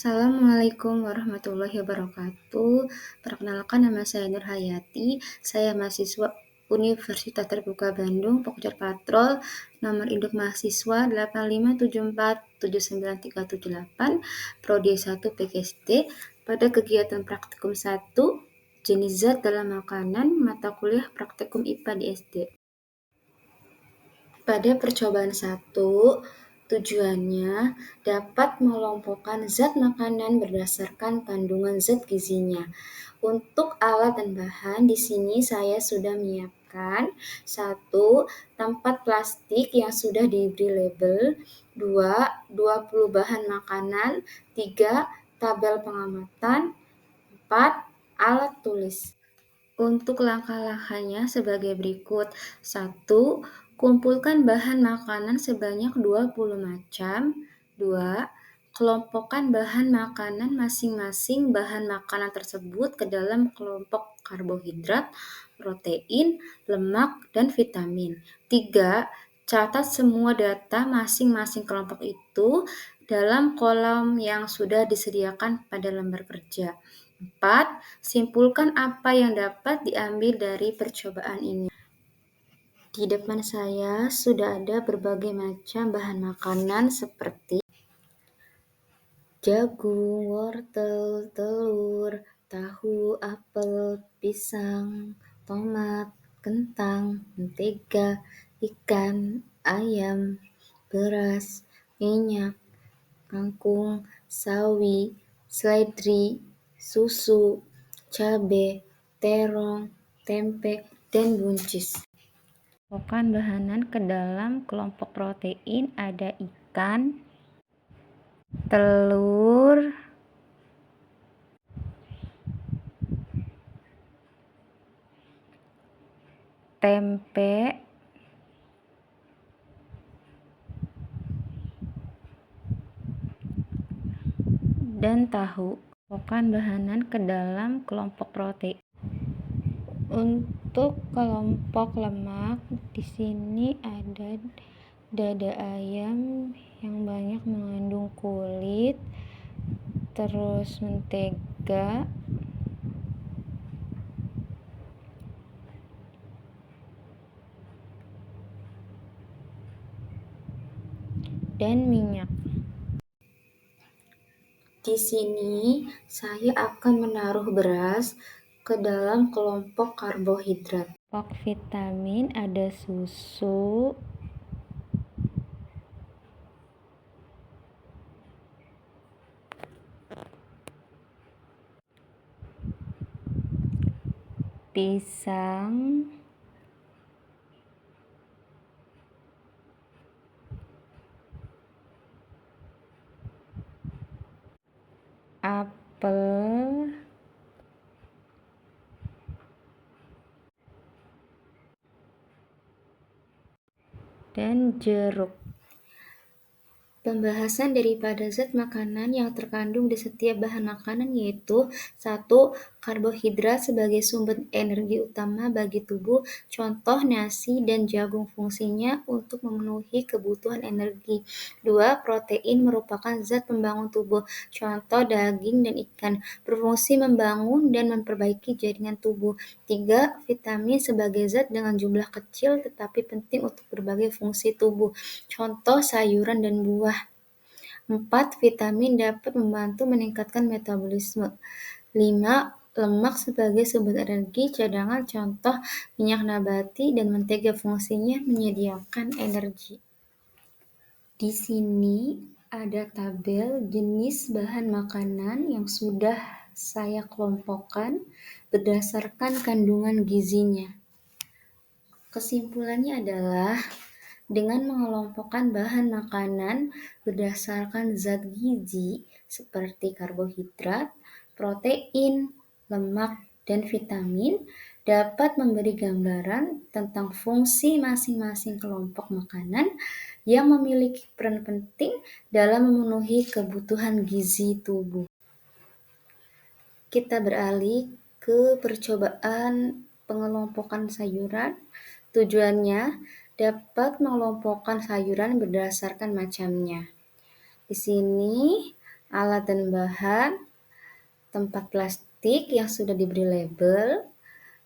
Assalamualaikum warahmatullahi wabarakatuh. Perkenalkan, nama saya Nur Hayati. Saya mahasiswa Universitas Terbuka Bandung, Pokja Patrol, nomor induk mahasiswa 857479378, Prodi 1 PGSD. Pada kegiatan praktikum 1, jenis zat dalam makanan, mata kuliah praktikum IPA di SD. Pada percobaan 1, tujuannya dapat mengelompokkan zat makanan berdasarkan kandungan zat gizinya. Untuk alat dan bahan, di sini saya sudah menyiapkan 1. Tempat plastik yang sudah diberi label, 2. 20 bahan makanan, 3. Tabel pengamatan, 4. Alat tulis. Untuk langkah-langkahnya sebagai berikut. 1. Kumpulkan bahan makanan sebanyak 20 macam. 2. Kelompokkan bahan makanan masing-masing bahan makanan tersebut ke dalam kelompok karbohidrat, protein, lemak, dan vitamin. 3. Catat semua data masing-masing kelompok itu dalam kolom yang sudah disediakan pada lembar kerja. 4. Simpulkan apa yang dapat diambil dari percobaan ini. Di depan saya sudah ada berbagai macam bahan makanan seperti jagung, wortel, telur, tahu, apel, pisang, tomat, kentang, mentega, ikan, ayam, beras, minyak, kangkung, sawi, seledri, susu, cabai, terong, tempe, dan buncis. Kelompokkan bahanan ke dalam kelompok protein ada ikan, telur, tempe, dan tahu. Kelompokkan bahanan ke dalam kelompok protein. Untuk kelompok lemak, di sini ada dada ayam yang banyak mengandung kulit, terus mentega, dan minyak. Di sini saya akan menaruh beras ke dalam kelompok karbohidrat. Kelompok vitamin ada susu, pisang, apel, dan jeruk. Pembahasan daripada zat makanan yang terkandung di setiap bahan makanan yaitu 1. Karbohidrat sebagai sumber energi utama bagi tubuh, contoh nasi dan jagung fungsinya untuk memenuhi kebutuhan energi. 2. Protein merupakan zat pembangun tubuh, contoh daging dan ikan, berfungsi membangun dan memperbaiki jaringan tubuh. 3. Vitamin sebagai zat dengan jumlah kecil tetapi penting untuk berbagai fungsi tubuh, contoh sayuran dan buah. 4. Vitamin dapat membantu meningkatkan metabolisme. 5. Lemak sebagai sumber energi cadangan, contoh minyak nabati dan mentega, fungsinya menyediakan energi. Di sini ada tabel jenis bahan makanan yang sudah saya kelompokkan berdasarkan kandungan gizinya. Kesimpulannya adalah dengan mengelompokkan bahan makanan berdasarkan zat gizi seperti karbohidrat, protein, lemak, dan vitamin dapat memberi gambaran tentang fungsi masing-masing kelompok makanan yang memiliki peran penting dalam memenuhi kebutuhan gizi tubuh. Kita beralih ke percobaan pengelompokan sayuran. Tujuannya dapat mengelompokkan sayuran berdasarkan macamnya. Di sini Alat dan bahan, tempat plastik yang sudah diberi label,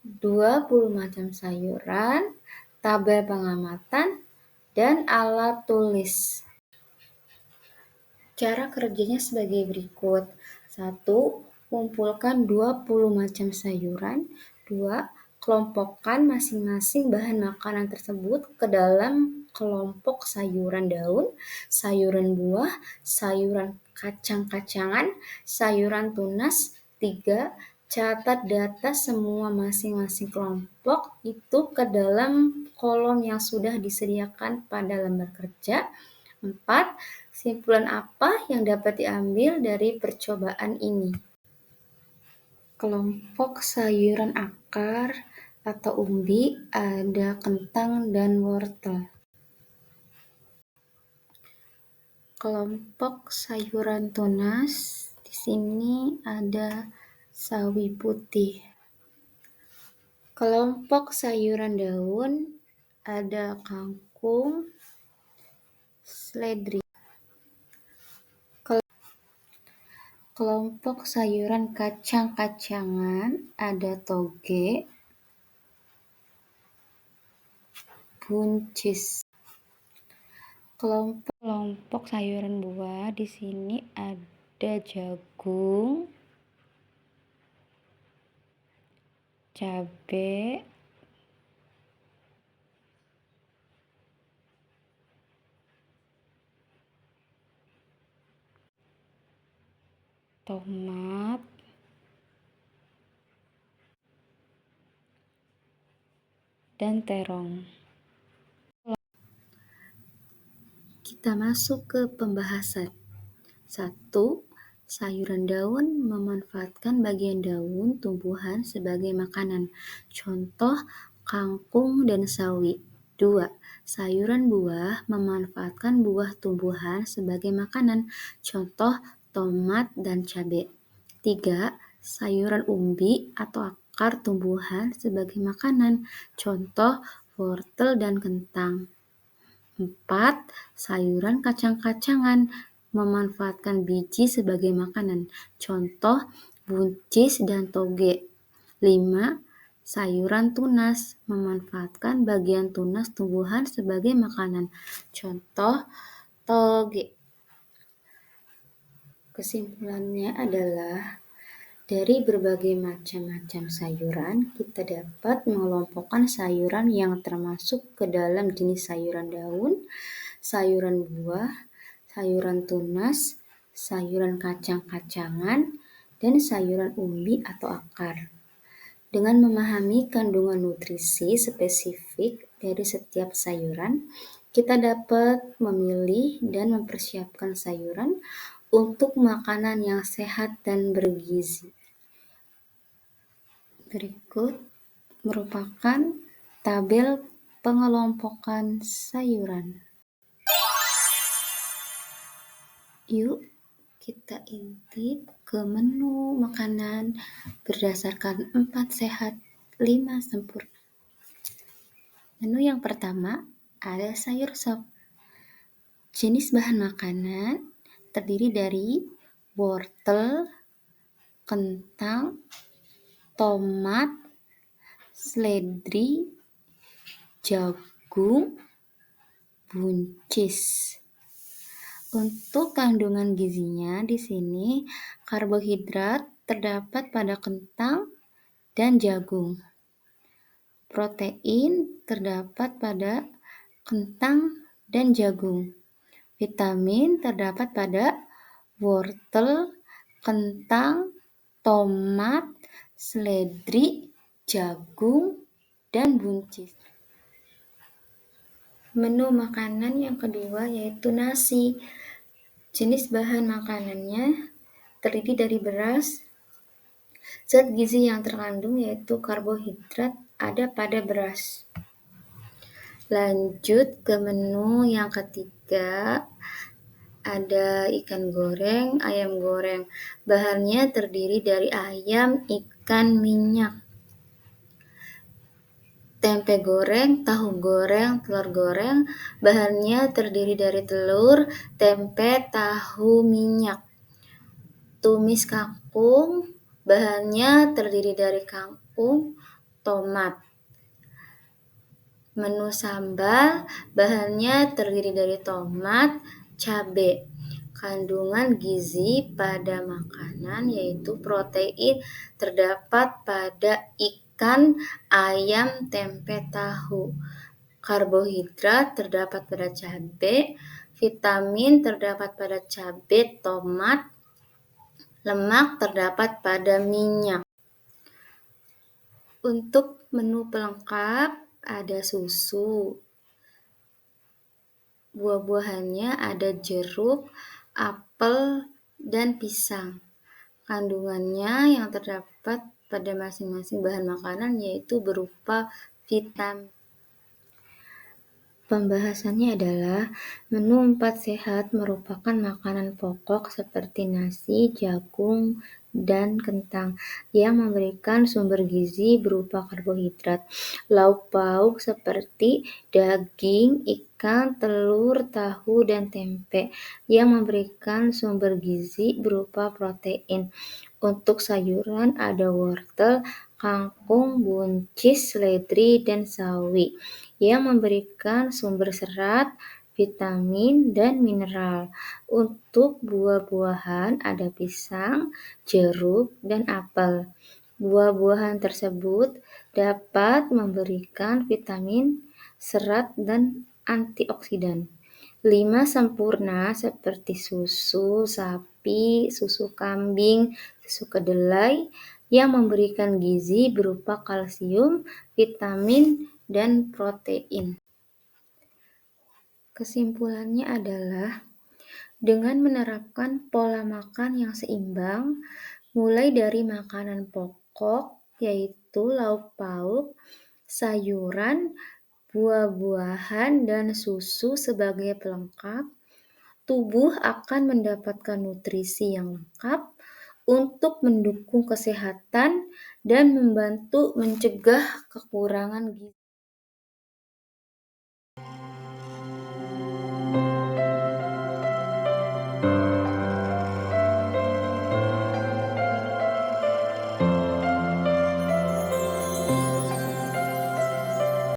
20 macam sayuran, tabel pengamatan, dan alat tulis. Cara kerjanya sebagai berikut. 1. Kumpulkan 20 macam sayuran. 2. Kelompokkan masing-masing bahan makanan tersebut ke dalam kelompok sayuran daun, sayuran buah, sayuran kacang-kacangan, sayuran tunas. 3. Catat data semua masing-masing kelompok itu ke dalam kolom yang sudah disediakan pada lembar kerja. 4. Kesimpulan apa yang dapat diambil dari percobaan ini? Kelompok sayuran akar atau umbi ada kentang dan wortel. Kelompok sayuran tunas, di sini ada sawi putih. Kelompok sayuran daun ada kangkung, seledri. Kelompok sayuran kacang-kacangan ada toge, buncis. Kelompok sayuran buah, di sini ada jagung, cabai, tomat, dan terong. Kita masuk ke pembahasan. 1. Sayuran daun memanfaatkan bagian daun tumbuhan sebagai makanan. Contoh kangkung dan sawi. 2. Sayuran buah memanfaatkan buah tumbuhan sebagai makanan. Contoh tomat dan cabai. 3. Sayuran umbi atau akar tumbuhan sebagai makanan. Contoh wortel dan kentang. 4. Sayuran kacang-kacangan memanfaatkan biji sebagai makanan. Contoh buncis dan toge. 5. Sayuran tunas memanfaatkan bagian tunas tumbuhan sebagai makanan. Contoh toge. Kesimpulannya adalah dari berbagai macam-macam sayuran, kita dapat mengelompokkan sayuran yang termasuk ke dalam jenis sayuran daun, sayuran buah, sayuran tunas, sayuran kacang-kacangan, dan sayuran umbi atau akar. Dengan memahami kandungan nutrisi spesifik dari setiap sayuran, kita dapat memilih dan mempersiapkan sayuran untuk makanan yang sehat dan bergizi. Berikut merupakan tabel pengelompokan sayuran. Yuk kita intip ke menu makanan berdasarkan 4 sehat, 5 sempurna. Menu yang pertama ada sayur sop. Jenis bahan makanan terdiri dari wortel, kentang, tomat, seledri, jagung, buncis. Untuk kandungan gizinya di sini karbohidrat terdapat pada kentang dan jagung. Protein terdapat pada kentang dan jagung. Vitamin terdapat pada wortel, kentang, tomat, seledri, jagung, dan buncis. Menu makanan yang kedua yaitu nasi. Jenis bahan makanannya terdiri dari beras. Zat gizi yang terkandung yaitu karbohidrat ada pada beras. Lanjut ke menu yang ketiga, ada ikan goreng, ayam goreng. Bahannya terdiri dari ayam, ikan, minyak. Tempe goreng, tahu goreng, telur goreng. Bahannya terdiri dari telur, tempe, tahu, minyak. Tumis kangkung, bahannya terdiri dari kangkung, tomat. Menu sambal, bahannya terdiri dari tomat, cabai. Kandungan gizi pada makanan yaitu protein terdapat pada ikan, ayam, tempe, tahu. Karbohidrat terdapat pada cabai, vitamin terdapat pada cabai, tomat, lemak terdapat pada minyak. Untuk menu pelengkap ada susu. Buah-buahannya ada jeruk, apel, dan pisang. Kandungannya yang terdapat pada masing-masing bahan makanan yaitu berupa vitamin. Pembahasannya adalah menu 4 sehat merupakan makanan pokok seperti nasi, jagung, dan kentang yang memberikan sumber gizi berupa karbohidrat. Lauk pauk seperti daging, ikan, telur, tahu, dan tempe yang memberikan sumber gizi berupa protein. Untuk sayuran ada wortel, kangkung, buncis, seledri, dan sawi yang memberikan sumber serat, vitamin, dan mineral. Untuk buah-buahan ada pisang, jeruk, dan apel. Buah-buahan tersebut dapat memberikan vitamin, serat, dan antioksidan. 5 sempurna seperti susu sapi, susu kambing, susu kedelai yang memberikan gizi berupa kalsium, vitamin, dan protein. Kesimpulannya adalah dengan menerapkan pola makan yang seimbang, mulai dari makanan pokok yaitu lauk pauk, sayuran, buah-buahan, dan susu sebagai pelengkap, tubuh akan mendapatkan nutrisi yang lengkap untuk mendukung kesehatan dan membantu mencegah kekurangan gizi.